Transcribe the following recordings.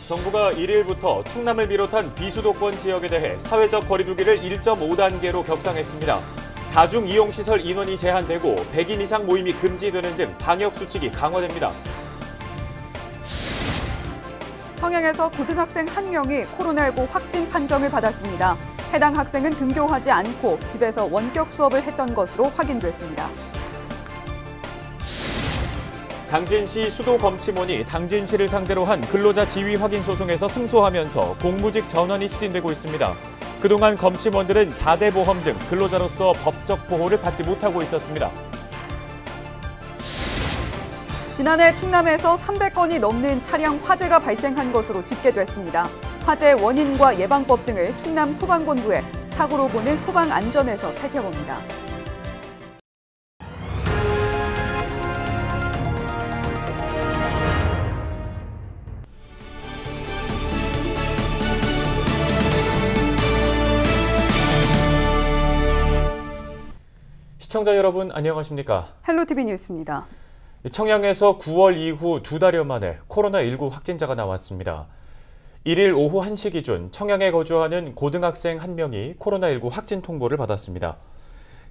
정부가 1일부터 충남을 비롯한 비수도권 지역에 대해 사회적 거리두기를 1.5단계로 격상했습니다. 다중 이용시설 인원이 제한되고 100인 이상 모임이 금지되는 등 방역 수칙이 강화됩니다. 청양에서 고등학생 1명이 코로나19 확진 판정을 받았습니다. 해당 학생은 등교하지 않고 집에서 원격 수업을 했던 것으로 확인됐습니다. 당진시 수도검침원이 당진시를 상대로 한 근로자 지위 확인 소송에서 승소하면서 공무직 전환이 추진되고 있습니다. 그동안 검침원들은 4대 보험 등 근로자로서 법적 보호를 받지 못하고 있었습니다. 지난해 충남에서 300건이 넘는 차량 화재가 발생한 것으로 집계됐습니다. 화재 원인과 예방법 등을 충남 소방본부에 사고로 보는 소방안전에서 살펴봅니다. 시청자 여러분 안녕하십니까? 헬로티비 뉴스입니다. 청양에서 9월 이후 2달여 만에 코로나19 확진자가 나왔습니다. 1일 오후 1시 기준 청양에 거주하는 고등학생 1명이 코로나19 확진 통보를 받았습니다.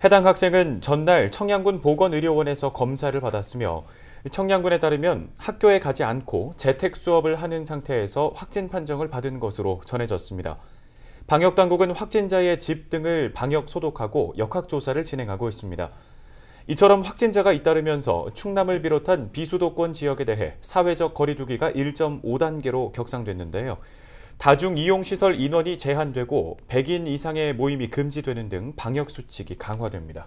해당 학생은 전날 청양군 보건의료원에서 검사를 받았으며 청양군에 따르면 학교에 가지 않고 재택 수업을 하는 상태에서 확진 판정을 받은 것으로 전해졌습니다. 방역당국은 확진자의 집 등을 방역 소독하고 역학조사를 진행하고 있습니다. 이처럼 확진자가 잇따르면서 충남을 비롯한 비수도권 지역에 대해 사회적 거리두기가 1.5단계로 격상됐는데요. 다중 이용시설 인원이 제한되고 100인 이상의 모임이 금지되는 등 방역 수칙이 강화됩니다.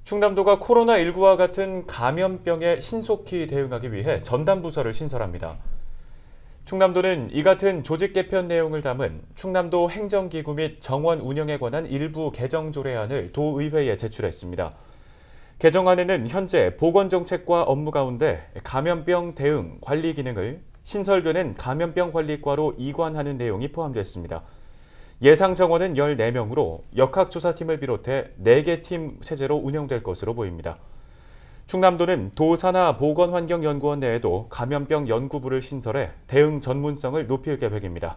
충남도가 코로나19와 같은 감염병에 신속히 대응하기 위해 전담부서를 신설합니다. 충남도는 이 같은 조직 개편 내용을 담은 충남도 행정기구 및 정원 운영에 관한 일부 개정 조례안을 도의회에 제출했습니다. 개정안에는 현재 보건정책과 업무 가운데 감염병 대응 관리 기능을 신설되는 감염병관리과로 이관하는 내용이 포함됐습니다. 예상 정원은 14명으로 역학조사팀을 비롯해 4개 팀 체제로 운영될 것으로 보입니다. 충남도는 도산하보건환경연구원 내에도 감염병 연구부를 신설해 대응 전문성을 높일 계획입니다.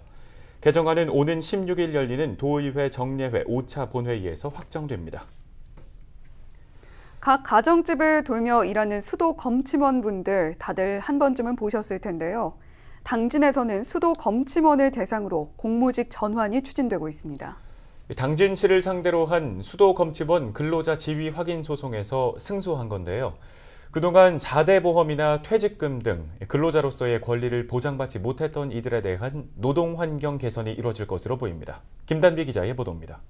개정안은 오는 16일 열리는 도의회 정례회 5차 본회의에서 확정됩니다. 각 가정집을 돌며 일하는 수도 검침원분들 다들 한 번쯤은 보셨을 텐데요. 당진에서는 수도 검침원을 대상으로 공무직 전환이 추진되고 있습니다. 당진시를 상대로 한 수도검침원 근로자 지위 확인 소송에서 승소한 건데요. 그동안 4대 보험이나 퇴직금 등 근로자로서의 권리를 보장받지 못했던 이들에 대한 노동환경 개선이 이루어질 것으로 보입니다. 김단비 기자의 보도입니다.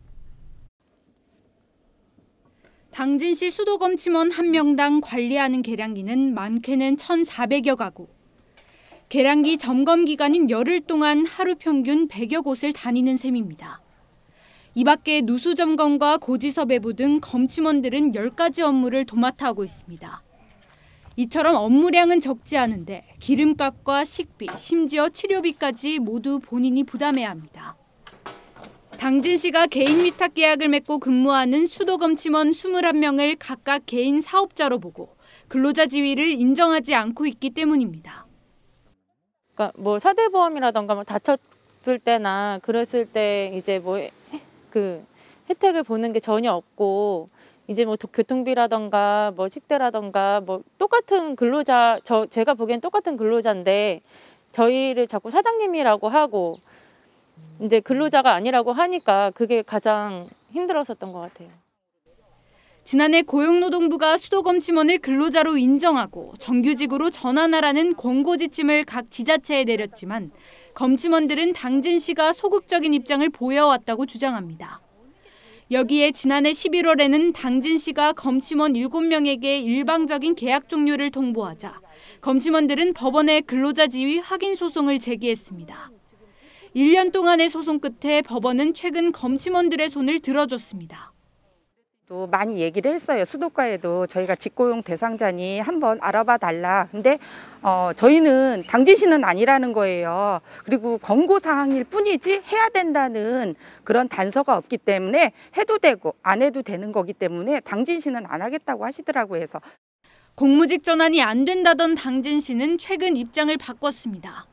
당진시 수도검침원 1명당 관리하는 계량기는 많게는 1,400여 가구. 계량기 점검 기간인 열흘 동안 하루 평균 100여 곳을 다니는 셈입니다. 이 밖에 누수 점검과 고지서 배부 등 검침원들은 10가지 업무를 도맡아 하고 있습니다. 이처럼 업무량은 적지 않은데 기름값과 식비, 심지어 치료비까지 모두 본인이 부담해야 합니다. 당진시가 개인 위탁 계약을 맺고 근무하는 수도검침원 21명을 각각 개인 사업자로 보고 근로자 지위를 인정하지 않고 있기 때문입니다. 그러니까 뭐 4대 보험이라던가 뭐 다쳤을 때나 그랬을 때 이제 뭐 그 혜택을 보는 게 전혀 없고 이제 뭐 교통비라던가 뭐 식대라던가 뭐 똑같은 근로자 제가 보기엔 똑같은 근로자인데 저희를 자꾸 사장님이라고 하고 이제 근로자가 아니라고 하니까 그게 가장 힘들었었던 것 같아요. 지난해 고용노동부가 수도검침원을 근로자로 인정하고 정규직으로 전환하라는 권고 지침을 각 지자체에 내렸지만 검침원들은 당진시가 소극적인 입장을 보여왔다고 주장합니다. 여기에 지난해 11월에는 당진시가 검침원 7명에게 일방적인 계약 종료를 통보하자 검침원들은 법원에 근로자 지위 확인 소송을 제기했습니다. 1년 동안의 소송 끝에 법원은 최근 검침원들의 손을 들어줬습니다. 또 많이 얘기를 했어요. 수도과에도 저희가 직고용 대상자니 한번 알아봐 달라. 근데 저희는 당진시는 아니라는 거예요. 그리고 권고사항일 뿐이지 해야 된다는 그런 단서가 없기 때문에 해도 되고 안 해도 되는 거기 때문에 당진시는 안 하겠다고 하시더라고요. 공무직 전환이 안 된다던 당진시는 최근 입장을 바꿨습니다.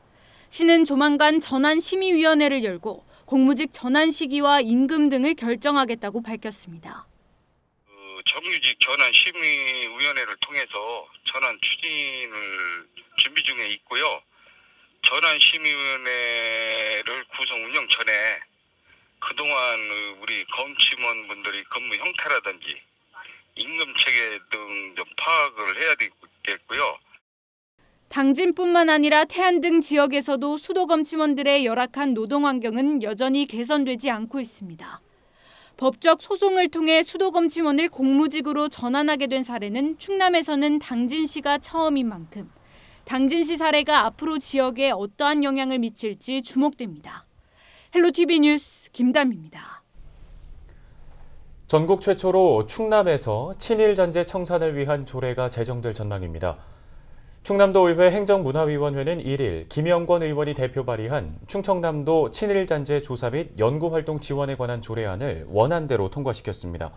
시는 조만간 전환심의위원회를 열고 공무직 전환 시기와 임금 등을 결정하겠다고 밝혔습니다. 정규직 전환심의위원회를 통해서 전환 추진을 준비 중에 있고요. 전환심의위원회를 구성 운영 전에 그동안 우리 검침원분들이 근무 형태라든지 임금 체계 등 좀 파악을 해야 되겠고요. 당진뿐만 아니라 태안 등 지역에서도 수도검침원들의 열악한 노동 환경은 여전히 개선되지 않고 있습니다. 법적 소송을 통해 수도검침원을 공무직으로 전환하게 된 사례는 충남에서는 당진시가 처음인 만큼 당진시 사례가 앞으로 지역에 어떠한 영향을 미칠지 주목됩니다. 헬로티비 뉴스 김담입니다. 전국 최초로 충남에서 친일잔재 청산을 위한 조례가 제정될 전망입니다. 충남도의회 행정문화위원회는 1일 김영권 의원이 대표 발의한 충청남도 친일잔재 조사 및 연구활동 지원에 관한 조례안을 원안대로 통과시켰습니다.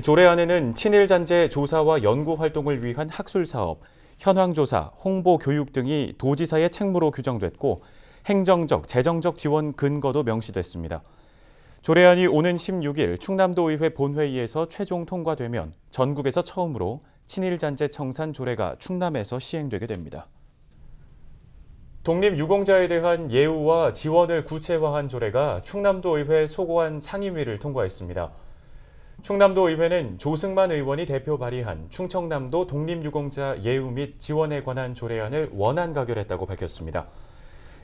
조례안에는 친일잔재 조사와 연구활동을 위한 학술사업, 현황조사, 홍보, 교육 등이 도지사의 책무로 규정됐고 행정적, 재정적 지원 근거도 명시됐습니다. 조례안이 오는 16일 충남도의회 본회의에서 최종 통과되면 전국에서 처음으로 친일잔재 청산 조례가 충남에서 시행되게 됩니다. 독립유공자에 대한 예우와 지원을 구체화한 조례가 충남도의회 소관 상임위를 통과했습니다. 충남도의회는 조승만 의원이 대표 발의한 충청남도 독립유공자 예우 및 지원에 관한 조례안을 원안 가결했다고 밝혔습니다.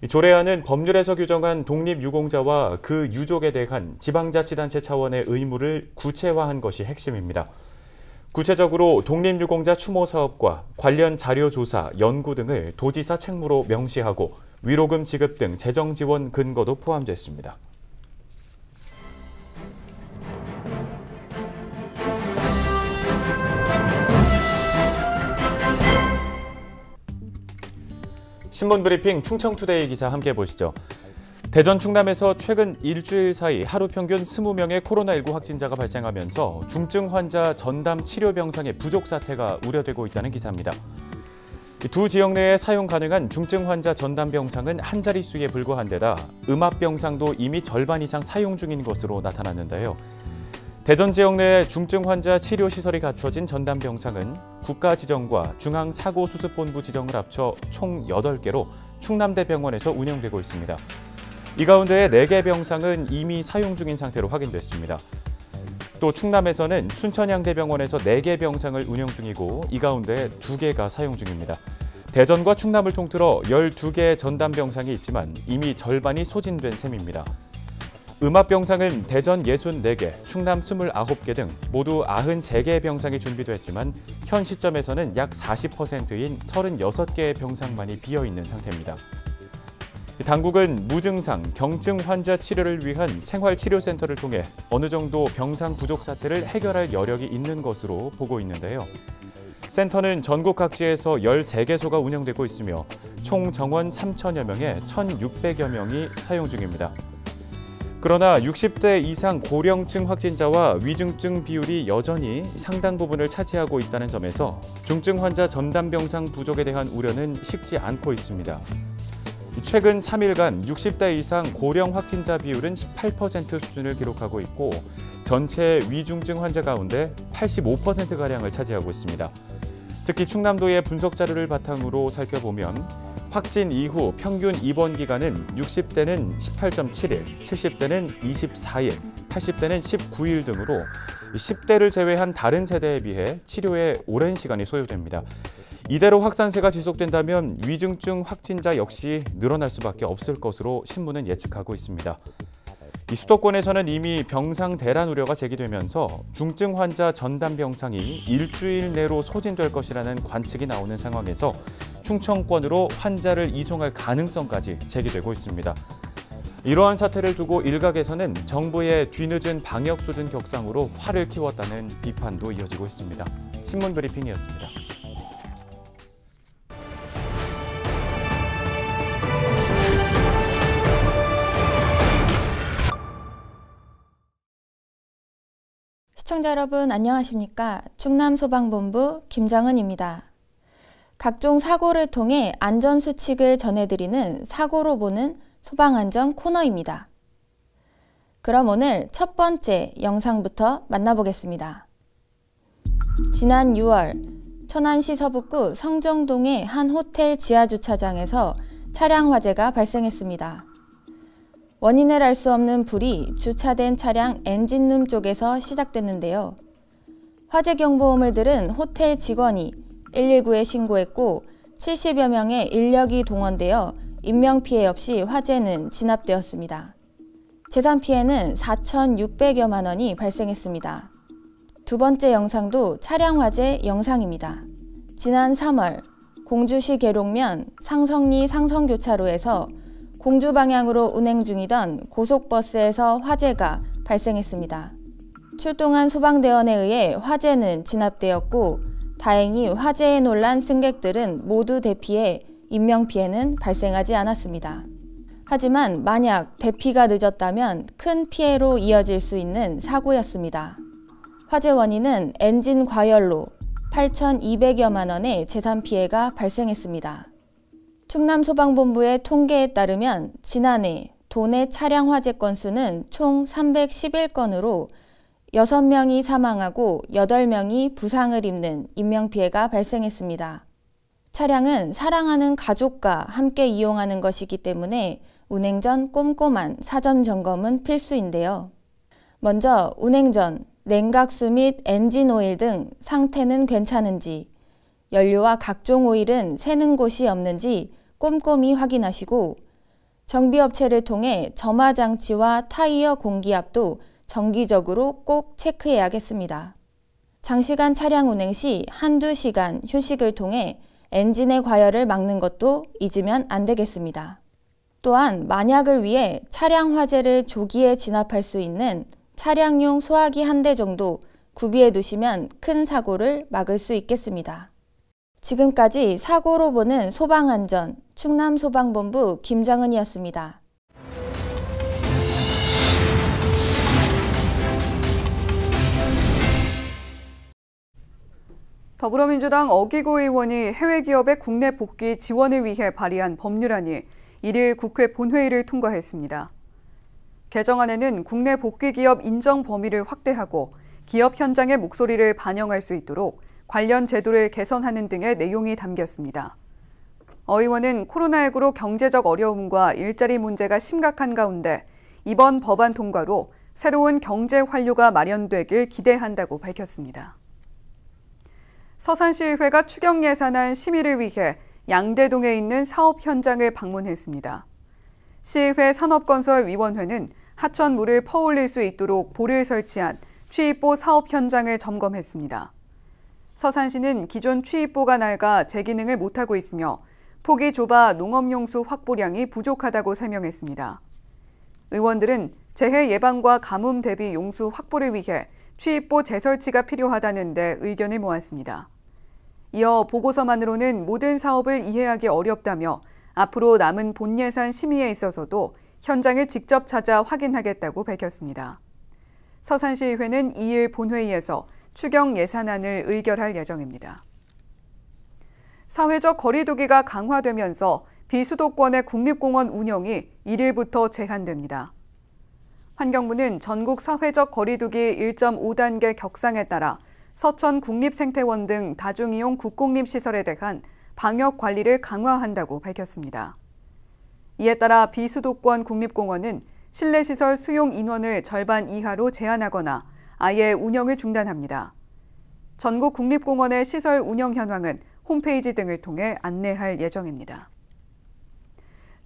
이 조례안은 법률에서 규정한 독립유공자와 그 유족에 대한 지방자치단체 차원의 의무를 구체화한 것이 핵심입니다. 구체적으로 독립유공자 추모 사업과 관련 자료 조사, 연구 등을 도지사 책무로 명시하고 위로금 지급 등 재정 지원 근거도 포함됐습니다. 신문브리핑 충청투데이 기사 함께 보시죠. 대전 충남에서 최근 일주일 사이 하루 평균 20명의 코로나19 확진자가 발생하면서 중증 환자 전담 치료 병상의 부족 사태가 우려되고 있다는 기사입니다. 두 지역 내에 사용 가능한 중증 환자 전담 병상은 한 자릿수에 불과한 데다 음압 병상도 이미 절반 이상 사용 중인 것으로 나타났는데요. 대전 지역 내에 중증 환자 치료 시설이 갖춰진 전담 병상은 국가지정과 중앙사고수습본부 지정을 합쳐 총 8개로 충남대병원에서 운영되고 있습니다. 이 가운데 4개 병상은 이미 사용 중인 상태로 확인됐습니다. 또 충남에서는 순천향대병원에서 4개 병상을 운영 중이고 이 가운데 2개가 사용 중입니다. 대전과 충남을 통틀어 12개의 전담 병상이 있지만 이미 절반이 소진된 셈입니다. 음압 병상은 대전 64개, 충남 29개 등 모두 93개의 병상이 준비됐지만 현 시점에서는 약 40%인 36개의 병상만이 비어있는 상태입니다. 당국은 무증상, 경증 환자 치료를 위한 생활치료센터를 통해 어느 정도 병상 부족 사태를 해결할 여력이 있는 것으로 보고 있는데요. 센터는 전국 각지에서 13개소가 운영되고 있으며 총 정원 3천여 명에 1,600여 명이 사용 중입니다. 그러나 60대 이상 고령층 확진자와 위중증 비율이 여전히 상당 부분을 차지하고 있다는 점에서 중증 환자 전담 병상 부족에 대한 우려는 식지 않고 있습니다. 최근 3일간 60대 이상 고령 확진자 비율은 18% 수준을 기록하고 있고 전체 위중증 환자 가운데 85%가량을 차지하고 있습니다. 특히 충남도의 분석 자료를 바탕으로 살펴보면 확진 이후 평균 입원 기간은 60대는 18.7일, 70대는 24일, 80대는 19일 등으로 10대를 제외한 다른 세대에 비해 치료에 오랜 시간이 소요됩니다. 이대로 확산세가 지속된다면 위중증 확진자 역시 늘어날 수밖에 없을 것으로 신문은 예측하고 있습니다. 이 수도권에서는 이미 병상 대란 우려가 제기되면서 중증 환자 전담 병상이 일주일 내로 소진될 것이라는 관측이 나오는 상황에서 충청권으로 환자를 이송할 가능성까지 제기되고 있습니다. 이러한 사태를 두고 일각에서는 정부의 뒤늦은 방역 수준 격상으로 화를 키웠다는 비판도 이어지고 있습니다. 신문 브리핑이었습니다. 시청자 여러분 안녕하십니까? 충남소방본부 김정은입니다. 각종 사고를 통해 안전수칙을 전해드리는 사고로 보는 소방안전 코너입니다. 그럼 오늘 첫 번째 영상부터 만나보겠습니다. 지난 6월 천안시 서북구 성정동의 한 호텔 지하주차장에서 차량 화재가 발생했습니다. 원인을 알 수 없는 불이 주차된 차량 엔진룸 쪽에서 시작됐는데요. 화재 경보음을 들은 호텔 직원이 119에 신고했고 70여 명의 인력이 동원되어 인명피해 없이 화재는 진압되었습니다. 재산 피해는 4,600여만 원이 발생했습니다. 두 번째 영상도 차량 화재 영상입니다. 지난 3월 공주시 계룡면 상성리 상성교차로에서 공주 방향으로 운행 중이던 고속버스에서 화재가 발생했습니다. 출동한 소방대원에 의해 화재는 진압되었고 다행히 화재에 놀란 승객들은 모두 대피해 인명피해는 발생하지 않았습니다. 하지만 만약 대피가 늦었다면 큰 피해로 이어질 수 있는 사고였습니다. 화재 원인은 엔진 과열로 8,200여만 원의 재산 피해가 발생했습니다. 충남소방본부의 통계에 따르면 지난해 도내 차량 화재 건수는 총 311건으로 6명이 사망하고 8명이 부상을 입는 인명피해가 발생했습니다. 차량은 사랑하는 가족과 함께 이용하는 것이기 때문에 운행 전 꼼꼼한 사전 점검은 필수인데요. 먼저 운행 전 냉각수 및 엔진 오일 등 상태는 괜찮은지, 연료와 각종 오일은 새는 곳이 없는지 꼼꼼히 확인하시고 정비업체를 통해 점화 장치와 타이어 공기압도 정기적으로 꼭 체크해야겠습니다. 장시간 차량 운행 시 한두 시간 휴식을 통해 엔진의 과열을 막는 것도 잊으면 안 되겠습니다. 또한 만약을 위해 차량 화재를 조기에 진압할 수 있는 차량용 소화기 한 대 정도 구비해 두시면 큰 사고를 막을 수 있겠습니다. 지금까지 사고로 보는 소방안전 충남소방본부 김정은이었습니다. 더불어민주당 어기고 의원이 해외 기업의 국내 복귀 지원을 위해 발의한 법률안이 1일 국회 본회의를 통과했습니다. 개정안에는 국내 복귀 기업 인정 범위를 확대하고 기업 현장의 목소리를 반영할 수 있도록 관련 제도를 개선하는 등의 내용이 담겼습니다. 어 의원은 코로나19로 경제적 어려움과 일자리 문제가 심각한 가운데 이번 법안 통과로 새로운 경제 활로가 마련되길 기대한다고 밝혔습니다. 서산시의회가 추경 예산안 심의를 위해 양대동에 있는 사업 현장을 방문했습니다. 시의회 산업건설위원회는 하천물을 퍼올릴 수 있도록 볼을 설치한 취입보 사업 현장을 점검했습니다. 서산시는 기존 취입보가 낡아 재기능을 못하고 있으며 폭이 좁아 농업용수 확보량이 부족하다고 설명했습니다. 의원들은 재해 예방과 가뭄 대비 용수 확보를 위해 취입보 재설치가 필요하다는 데 의견을 모았습니다. 이어 보고서만으로는 모든 사업을 이해하기 어렵다며 앞으로 남은 본예산 심의에 있어서도 현장을 직접 찾아 확인하겠다고 밝혔습니다. 서산시의회는 2일 본회의에서 추경 예산안을 의결할 예정입니다. 사회적 거리 두기가 강화되면서 비수도권의 국립공원 운영이 1일부터 제한됩니다. 환경부는 전국 사회적 거리 두기 1.5단계 격상에 따라 서천 국립생태원 등 다중이용 국공립시설에 대한 방역 관리를 강화한다고 밝혔습니다. 이에 따라 비수도권 국립공원은 실내시설 수용 인원을 절반 이하로 제한하거나 아예 운영을 중단합니다. 전국 국립공원의 시설 운영 현황은 홈페이지 등을 통해 안내할 예정입니다.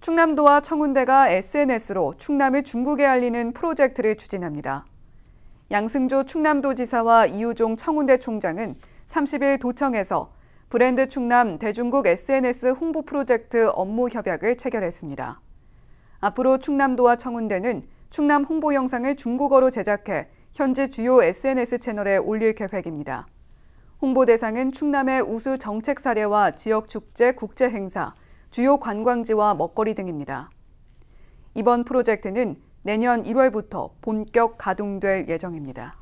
충남도와 청운대가 SNS로 충남을 중국에 알리는 프로젝트를 추진합니다. 양승조 충남도지사와 이우종 청운대 총장은 30일 도청에서 브랜드 충남 대중국 SNS 홍보 프로젝트 업무 협약을 체결했습니다. 앞으로 충남도와 청운대는 충남 홍보 영상을 중국어로 제작해 현지 주요 SNS 채널에 올릴 계획입니다. 홍보 대상은 충남의 우수 정책 사례와 지역 축제, 국제 행사, 주요 관광지와 먹거리 등입니다. 이번 프로젝트는 내년 1월부터 본격 가동될 예정입니다.